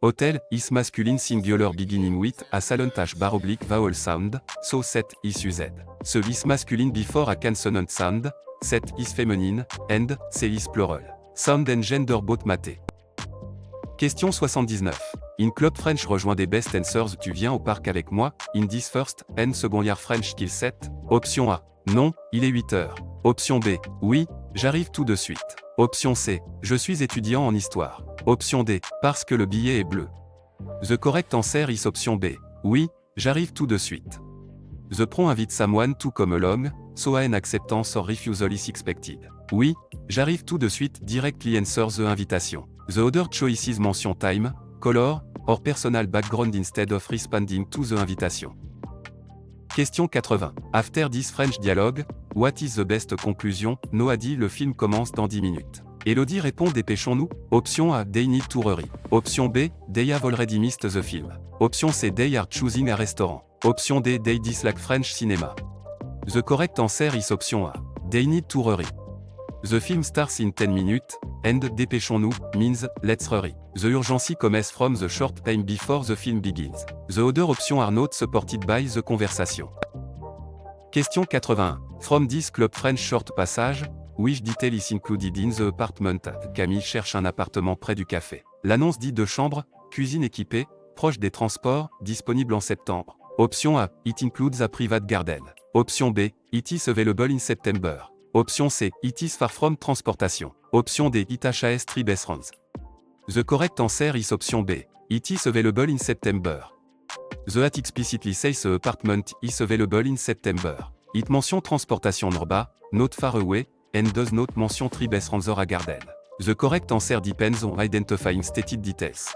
Hotel is masculine singular beginning with a silent h bar oblique vowel sound, so set is used. Ce is masculine before a consonant sound, set is feminine, and C is plural. Sound and gender both maté. Question 79. In Club French rejoins des best answers. Tu viens au parc avec moi, in this first and second year French skill set? Option A, non, il est 8 heures. Option B, oui, j'arrive tout de suite. Option C, je suis étudiant en histoire. Option D, parce que le billet est bleu. The correct answer is option B, oui, j'arrive tout de suite. The pronoun invite someone to come along, so an acceptance or refusal is expected. Oui, j'arrive tout de suite directly answer the invitation. The other choices mention time, color, or personal background instead of responding to the invitation. Question 80. After this French dialogue, what is the best conclusion? Noah dit le film commence dans 10 minutes. Elodie répond dépêchons-nous. Option A, they need to hurry. Option B, they have already missed the film. Option C, they are choosing a restaurant. Option D, they dislike French cinema. The correct answer is option A, they need to hurry. The film starts in 10 minutes, and dépêchons-nous means let's hurry. The urgency comes from the short time before the film begins. The other options are not supported by the conversation. Question 81. From this Club French short passage, which detail is included in the apartment? Camille cherche un appartement près du café. L'annonce dit 2 chambres, cuisine équipée, proche des transports, disponible en septembre. Option A, it includes a private garden. Option B, it is available in September. Option C, it is far from transportation. Option D, it has 3 bedrooms. The correct answer is option B, it is available in September. The ad explicitly says the apartment is available in September. It mention transportation norba, not far away, and does not mention 3 bedrooms or a garden. The correct answer depends on identifying stated details.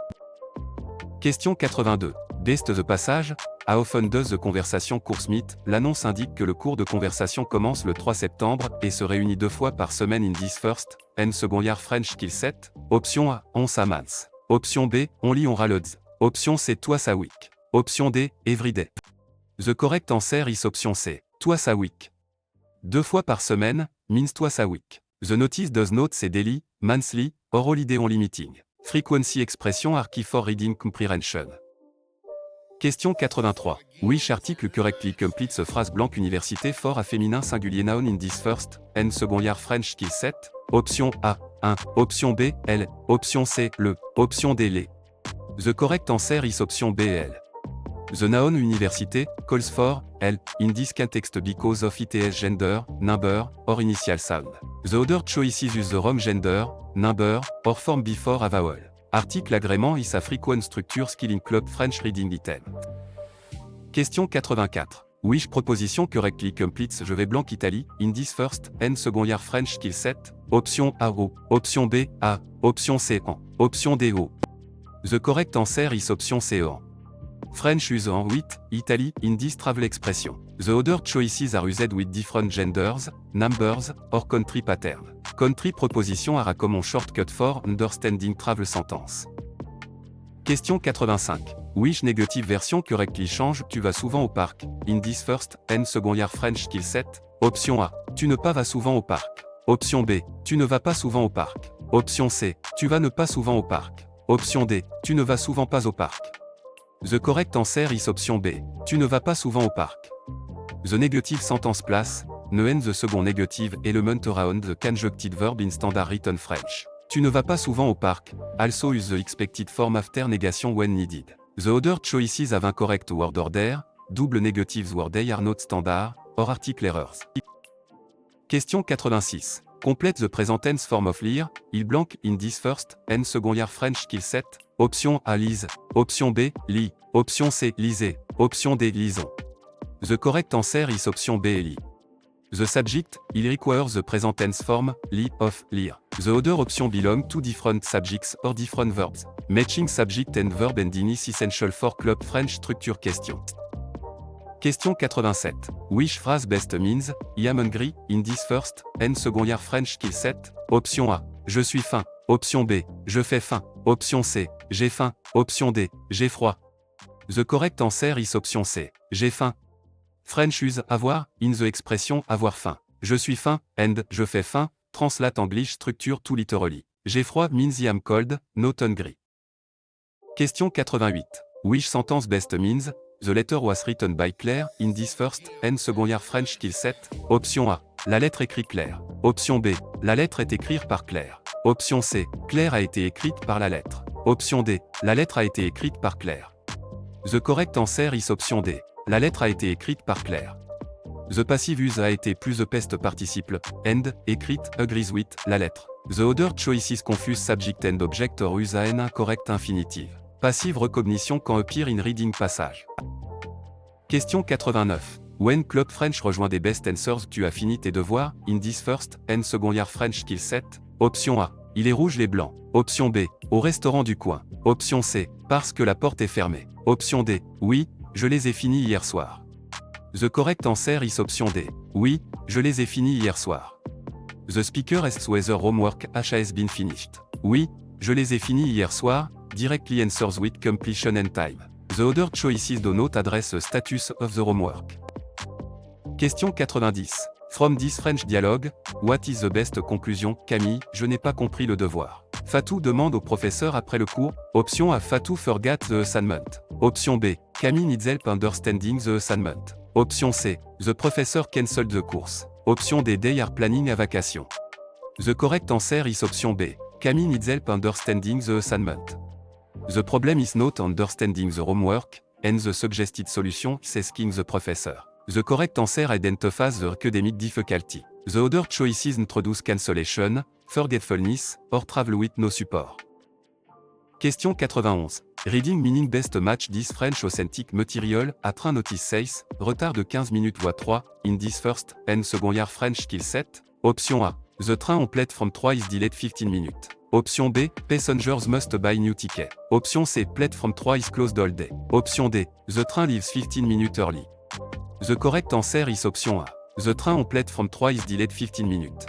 Question 82. Based the passage, how often does the conversation course meet? L'annonce indique que le cours de conversation commence le 3 septembre et se réunit 2 fois par semaine in this first and second year French skill set. Option A, once a month. Option B, only on raloads. Option C, twice a week. Option D, every day. The correct answer is option C, twice a week. 2 fois par semaine means twice a week. The notice does not say daily, monthly, or holiday only meeting. Frequency expression are key for reading comprehension. Question 83. Which article correctly completes a phrase blank université for a féminin singulier noun in this first and second year French skill set? Option A, 1. Option B, L. Option C, le. Option D, les. The correct answer is option B, L. The noun université calls for L in this context because of its gender, number, or initial sound. The other choices use the wrong gender, number, or form before a vowel. Article agrément is a frequent structure skill in Club French reading item. Question 84. Which proposition correctly completes je vais blanc Italie in this first and second year French skill set? Option A, O. Option B, A. Option C, en. Option D, O. The correct answer is option C, en. French use en 8, Italy, in this travel expression. The other choices are used with different genders, numbers, or country pattern. Country proposition are a common shortcut for understanding travel sentence. Question 85. Which negative version correctly change tu vas souvent au parc, in this first and second year French skill set? Option A. Tu ne pas vas souvent au parc. Option B. Tu ne vas pas souvent au parc. Option C. Tu vas ne pas souvent au parc. Option D. Tu ne vas souvent pas au parc. The correct answer is option B. Tu ne vas pas souvent au parc. The negative sentence place, ne and the second negative element around the conjuncted verb in standard written French. Tu ne vas pas souvent au parc, also use the expected form after negation when needed. The other choices have incorrect word order, double negatives word they are not standard, or article errors. Question 86. Complete the present tense form of lire, il blanc, in this first, and second year French qu'il set. Option A, lise. Option B, lit. Option C, lisez. Option D, lisons. The correct answer is option B, lit. The subject, il requires the present tense form, li, of, lire. The other option belong to different subjects or different verbs. Matching subject and verb ending is essential for club French structure question. Question 87. Which phrase best means, I am hungry, in this first, and second year French qu'il set? Option A, je suis faim. Option B, je fais faim. Option C, j'ai faim. Option D, j'ai froid. The correct answer is option C, j'ai faim. French use avoir, in the expression avoir faim. Je suis faim, and je fais faim, translate English structure to literally. J'ai froid means I am cold, not hungry. Question 88. Which sentence best means, the letter was written by Claire, in this first, and second year French qu'il set? Option A, la lettre écrite Claire. Option B, la lettre est écrite par Claire. Option C, Claire a été écrite par la lettre. Option D, la lettre a été écrite par Claire. The correct answer is option D. La lettre a été écrite par Claire. The passive use a été plus the past participle, and, écrite, agrees with, la lettre. The other choices confuse subject and object or use an incorrect infinitive. Passive recognition quand appear in reading passage. Question 89. When Club French rejoint des best answers, tu as fini tes devoirs, in this first, and second year French qu'il set? Option A, il est rouge les blancs. Option B, au restaurant du coin. Option C, parce que la porte est fermée. Option D, oui, je les ai finis hier soir. The correct answer is option D. Oui, je les ai finis hier soir. The speaker asks whether homework has been finished. Oui, je les ai finis hier soir, directly answers with completion and time. The other choices do not address the status of the homework. Question 90. From this French dialogue, what is the best conclusion? Camille, je n'ai pas compris le devoir. Fatou demande au professeur après le cours. Option A, Fatou forgot the assignment. Option B, Camille needs help understanding the assignment. Option C, the professor cancelled the course. Option D, they are planning a vacation. The correct answer is option B, Camille needs help understanding the assignment. The problem is not understanding the homework, and the suggested solution is asking the professor. The correct answer identifies the academic difficulty. The other choices introduce cancellation, forgetfulness, or travel with no support. Question 91. Reading meaning best match this French authentic material, à train notice says, retard de 15 minutes voie 3, in this first, and second year French qu'il set? Option A. The train on platform 3 is delayed 15 minutes. Option B. Passengers must buy new ticket. Option C. Platform 3 is closed all day. Option D. The train leaves 15 minutes early. The correct answer is option A. The train on platform 3 is delayed 15 minutes.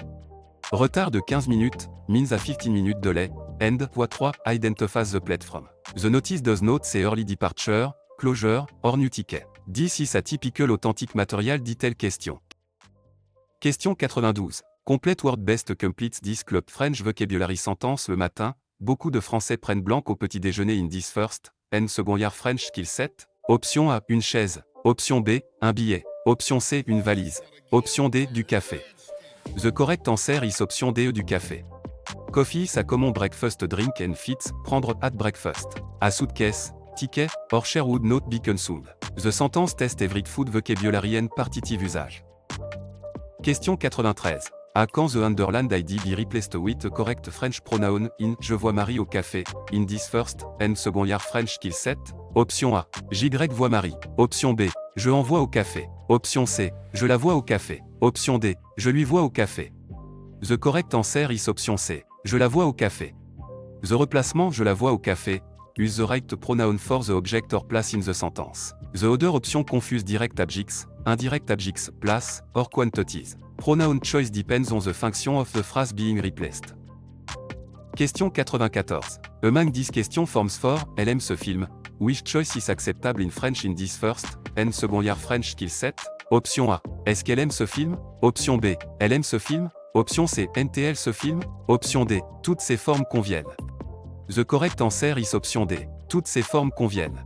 Retard de 15 minutes, means a 15 minutes delay, and, voie 3, identifies the platform. The notice does not say early departure, closure, or new ticket. This is a typical authentic material detail question. Question 92. Complete word best completes this club French vocabulary sentence le matin, beaucoup de Français prennent blanc au petit déjeuner in this first, and second year French qu'il set? Option A, une chaise. Option B, un billet. Option C, une valise. Option D, du café. The correct answer is option D, du café. Coffee is a common breakfast drink and fits, prendre at breakfast. A suitcase, ticket, or share would not be consumed. The sentence test every food vocabulary and partitive usage. Question 93. À quand the underlined ID be replaced with a correct French pronoun in je vois Marie au café, in this first, and second year French qu'il set? Option A. J'y vois Marie. Option B. Je envoie au café. Option C. Je la vois au café. Option D. Je lui vois au café. The correct answer is option C. Je la vois au café. The replacement je la vois au café use the right pronoun for the object or place in the sentence. The other option confuse direct objects, indirect objects, place, or quantities. Pronoun choice depends on the function of the phrase being replaced. Question 94. Among these question forms for, elle aime ce film. Which choice is acceptable in French in this first, and second year French qu'il set? Option A. Est-ce qu'elle aime ce film? Option B. Elle aime ce film? Option C. NTL ce film? Option D. Toutes ces formes conviennent. The correct answer is option D. Toutes ces formes conviennent.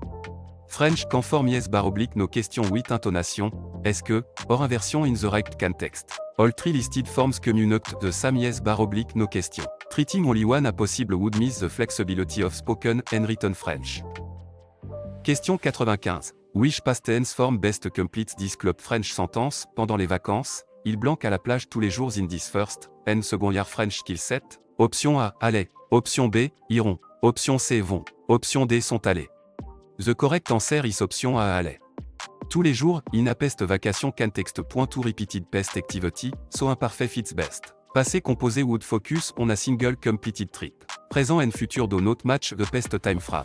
French can form yes bar oblique no question with intonation. Est-ce que, or inversion in the right context. All three listed forms communicate the same yes bar oblique no question. Treating only one a possible would miss the flexibility of spoken and written French. Question 95. Which past tense form best completes this club French sentence pendant les vacances? il blanque à la plage tous les jours in this first, N second year French kill set. Option A, allez. Option B, iront. Option C, vont. Option D, sont allés. The correct answer is option A, allez. Tous les jours, in a pest vacation can text. To repeated pest activity, so imparfait fits best. Passé composé would focus on a single completed trip. Présent and future do not match the pest time frame.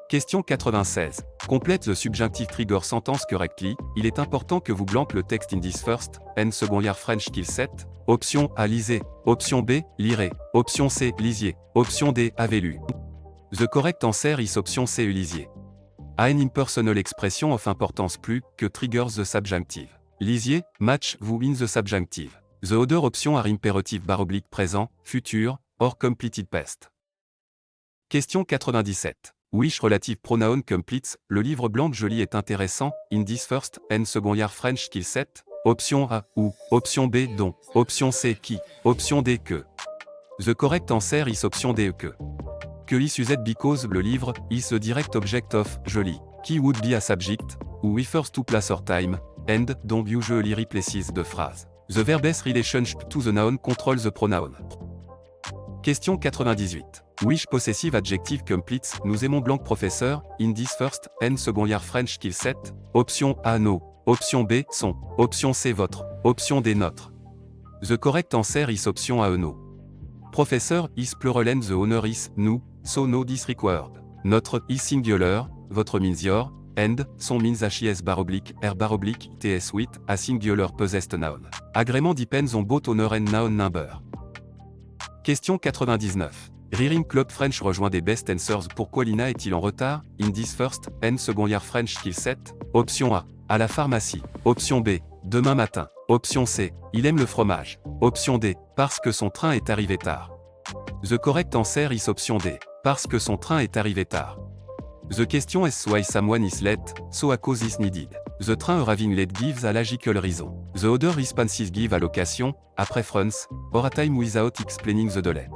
Question 96. Complète the subjunctive trigger sentence correctly. Il est important que vous blanque le texte in this first, N second year French kill set. Option A, lisez. Option B, lirez. Option C, lisiez. Option D, avez lu. The correct answer is option C, lisiez. An impersonal expression of importance plus que triggers the subjunctive. Lisiez, match, vous in the subjunctive. The other option are imperative / présent, futur, or completed past. Question 97. Which relative pronoun completes, le livre blanc joli est intéressant, in this first, N second year French kill set. Option A, ou. Option B, dont. Option C, qui. Option D, que. The correct answer is option D, que. Que is used because le livre is a direct object of joli, qui would be a subject, ou refers to place or time, and don't usually replaces the phrase. The verb's relationship to the noun controls the pronoun. Question 98. Which possessive adjective completes, nous aimons blanc professeur, in this first, N second year French kill set. Option A, no. Option B, son. Option C, votre. Option D, notre. The correct answer is option A, no. Professeur is plural and the honor is nous, so no this required. Notre is singular, votre means your, and son means HIS /R TS with a singular possessed noun. Agrément depends on both honor and noun number. Question 99. Reading Club French rejoint des best answers. Pourquoi Lina est-il en retard? In this first, N second year French kill set. Option A, à la pharmacie. Option B, demain matin. Option C, il aime le fromage. Option D, parce que son train est arrivé tard. The correct answer is option D, parce que son train est arrivé tard. The question is why someone is late, so a cause is needed. The train arriving late gives a logical reason. The other responses give a location, a preference, or a time without explaining the delay.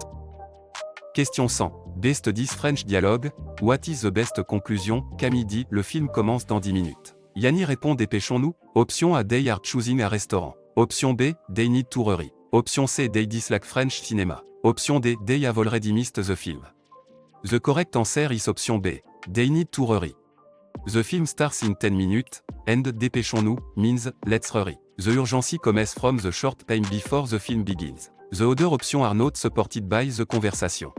Question 100. Best 10 French dialogue. What is the best conclusion? Camille dit, le film commence dans 10 minutes. Yanni répond, dépêchons-nous. Option A, they are choosing a restaurant. Option B, they need to hurry. Option C, they dislike French cinema. Option D, they have already missed the film. The correct answer is option B, they need to hurry. The film starts in 10 minutes, and dépêchons-nous means let's hurry. The urgency comes from the short time before the film begins. The other options are not supported by the conversation.